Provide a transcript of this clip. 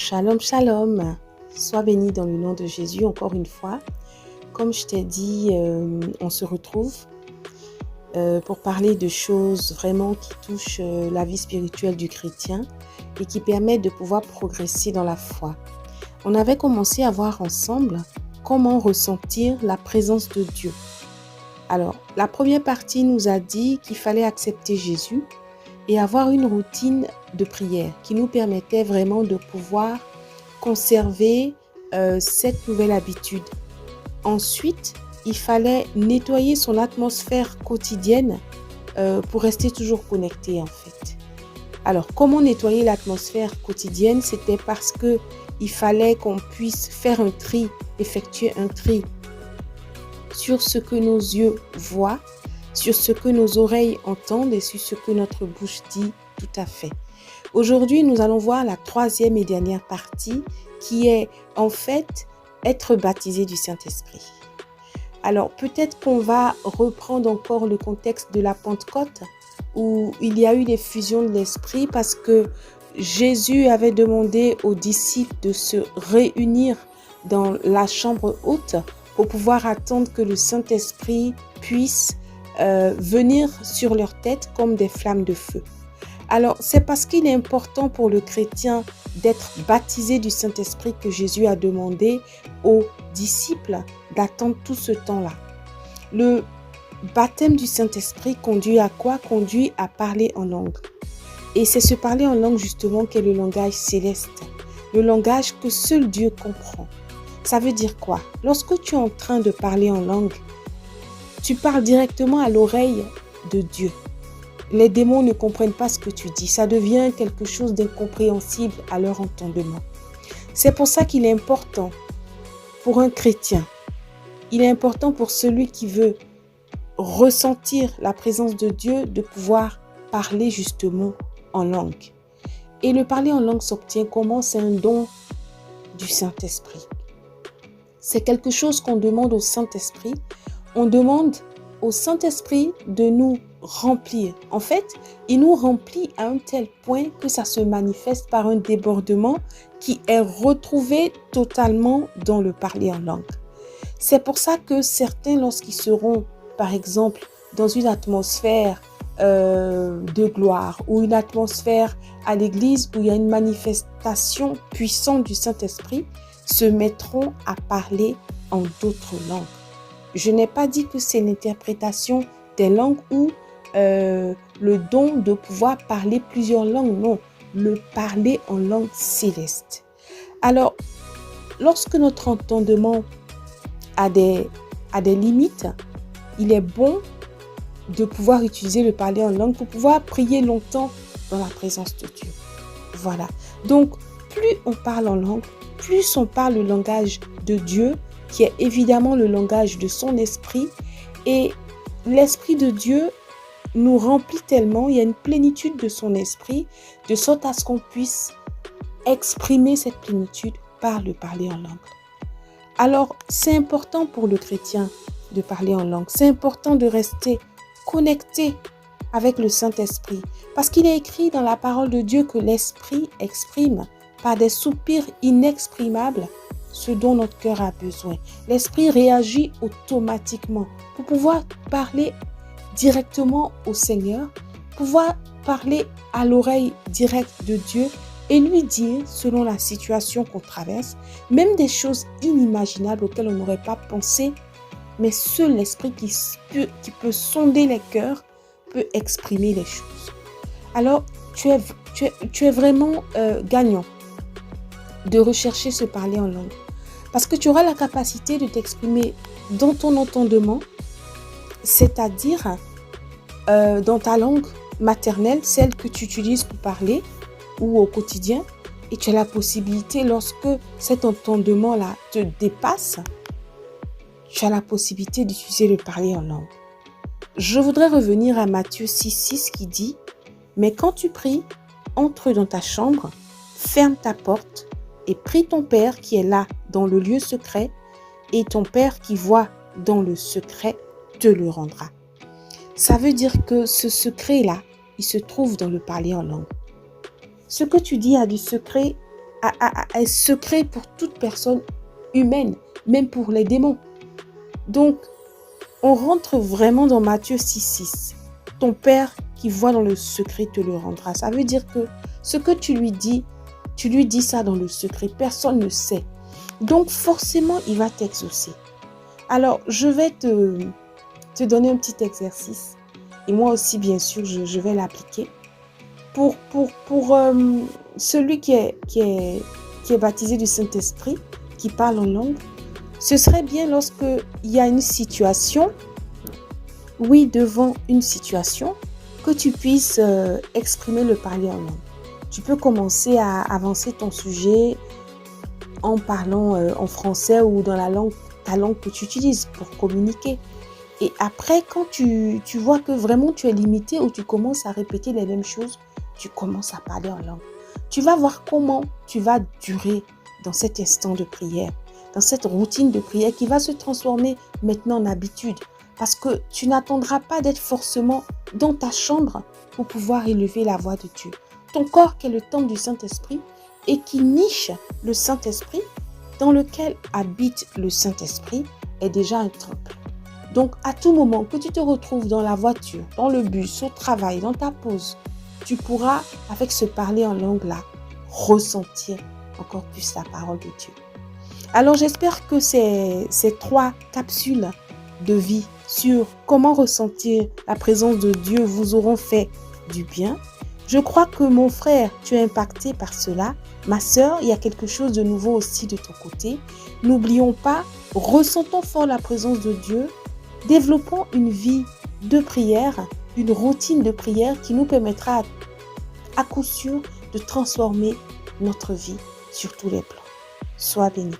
Shalom, shalom. Sois béni dans le nom de Jésus encore une fois. Comme je t'ai dit, on se retrouve pour parler de choses vraiment qui touchent la vie spirituelle du chrétien et qui permettent de pouvoir progresser dans la foi. On avait commencé à voir ensemble comment ressentir la présence de Dieu. Alors, la première partie nous a dit qu'il fallait accepter Jésus et avoir une routine de prière qui nous permettait vraiment de pouvoir conserver cette nouvelle habitude. Ensuite, il fallait nettoyer son atmosphère quotidienne pour rester toujours connecté en fait. Alors, comment nettoyer l'atmosphère quotidienne? C'était parce que il fallait qu'on puisse faire un tri, effectuer un tri sur ce que nos yeux voient, sur ce que nos oreilles entendent et sur ce que notre bouche dit tout à fait. Aujourd'hui, nous allons voir la troisième et dernière partie qui est en fait être baptisé du Saint-Esprit. Alors peut-être qu'on va reprendre encore le contexte de la Pentecôte où il y a eu des fusions de l'Esprit parce que Jésus avait demandé aux disciples de se réunir dans la chambre haute pour pouvoir attendre que le Saint-Esprit puisse venir sur leur tête comme des flammes de feu. Alors, c'est parce qu'il est important pour le chrétien d'être baptisé du Saint-Esprit que Jésus a demandé aux disciples d'attendre tout ce temps-là. Le baptême du Saint-Esprit conduit à quoi? Conduit à parler en langue. Et c'est ce parler en langue justement qu'est le langage céleste, le langage que seul Dieu comprend. Ça veut dire quoi? Lorsque tu es en train de parler en langue, tu parles directement à l'oreille de Dieu. Les démons ne comprennent pas ce que tu dis. Ça devient quelque chose d'incompréhensible à leur entendement. C'est pour ça qu'il est important pour un chrétien, il est important pour celui qui veut ressentir la présence de Dieu de pouvoir parler justement en langue. Et le parler en langue s'obtient comment? C'est un don du Saint-Esprit. C'est quelque chose qu'on demande au Saint-Esprit. On demande au Saint-Esprit de nous remplir. En fait, il nous remplit à un tel point que ça se manifeste par un débordement qui est retrouvé totalement dans le parler en langue. C'est pour ça que certains, lorsqu'ils seront, par exemple, dans une atmosphère de gloire ou une atmosphère à l'église où il y a une manifestation puissante du Saint-Esprit, se mettront à parler en d'autres langues. Je n'ai pas dit que c'est l'interprétation des langues ou le don de pouvoir parler plusieurs langues, non, le parler en langue céleste. Alors, lorsque notre entendement a des limites, il est bon de pouvoir utiliser le parler en langue pour pouvoir prier longtemps dans la présence de Dieu. Voilà. Donc, plus on parle en langue, plus on parle le langage de Dieu, qui est évidemment le langage de son esprit. Et l'esprit de Dieu nous remplit tellement, il y a une plénitude de son esprit, de sorte à ce qu'on puisse exprimer cette plénitude par le parler en langue. Alors, c'est important pour le chrétien de parler en langue. C'est important de rester connecté avec le Saint-Esprit. Parce qu'il est écrit dans la parole de Dieu que l'Esprit exprime par des soupirs inexprimables ce dont notre cœur a besoin. L'Esprit réagit automatiquement pour pouvoir parler directement au Seigneur, pouvoir parler à l'oreille directe de Dieu et lui dire, selon la situation qu'on traverse, même des choses inimaginables auxquelles on n'aurait pas pensé, mais seul l'Esprit qui peut sonder les cœurs peut exprimer les choses. Alors, tu es vraiment gagnant de rechercher ce parler en langue. Parce que tu auras la capacité de t'exprimer dans ton entendement, c'est-à-dire dans ta langue maternelle, celle que tu utilises pour parler ou au quotidien. Et tu as la possibilité, lorsque cet entendement-là te dépasse, tu as la possibilité d'utiliser le parler en langue. Je voudrais revenir à Matthieu 6,6 qui dit « Mais quand tu pries, entre dans ta chambre, ferme ta porte et prie ton Père qui est là dans le lieu secret, et ton Père qui voit dans le secret te le rendra. » Ça veut dire que ce secret-là, il se trouve dans le parler en langue. Ce que tu dis a du secret est secret pour toute personne humaine, même pour les démons. Donc, on rentre vraiment dans Matthieu 6,6. Ton Père qui voit dans le secret te le rendra. Ça veut dire que ce que tu lui dis ça dans le secret. Personne ne sait. Donc, forcément, il va t'exaucer. Alors, je vais te donner un petit exercice. Et moi aussi, bien sûr, je vais l'appliquer. Pour celui qui est baptisé du Saint-Esprit, qui parle en langue, ce serait bien lorsqu'il y a une situation, oui, devant une situation, que tu puisses exprimer le parler en langue. Tu peux commencer à avancer ton sujet en parlant en français ou dans ta langue que tu utilises pour communiquer. Et après, quand tu vois que vraiment tu es limité ou tu commences à répéter les mêmes choses, tu commences à parler en langue. Tu vas voir comment tu vas durer dans cet instant de prière, dans cette routine de prière qui va se transformer maintenant en habitude. Parce que tu n'attendras pas d'être forcément dans ta chambre pour pouvoir élever la voix de Dieu. Ton corps qui est le temple du Saint-Esprit et qui niche le Saint-Esprit, dans lequel habite le Saint-Esprit, est déjà un temple. Donc, à tout moment que tu te retrouves dans la voiture, dans le bus, au travail, dans ta pause, tu pourras, avec ce parler en langue-là, ressentir encore plus la parole de Dieu. Alors, j'espère que ces 3 capsules de vie sur comment ressentir la présence de Dieu vous auront fait du bien. Je crois que mon frère, tu es impacté par cela. Ma sœur, il y a quelque chose de nouveau aussi de ton côté. N'oublions pas, ressentons fort la présence de Dieu. Développons une vie de prière, une routine de prière qui nous permettra à coup sûr de transformer notre vie sur tous les plans. Sois béni.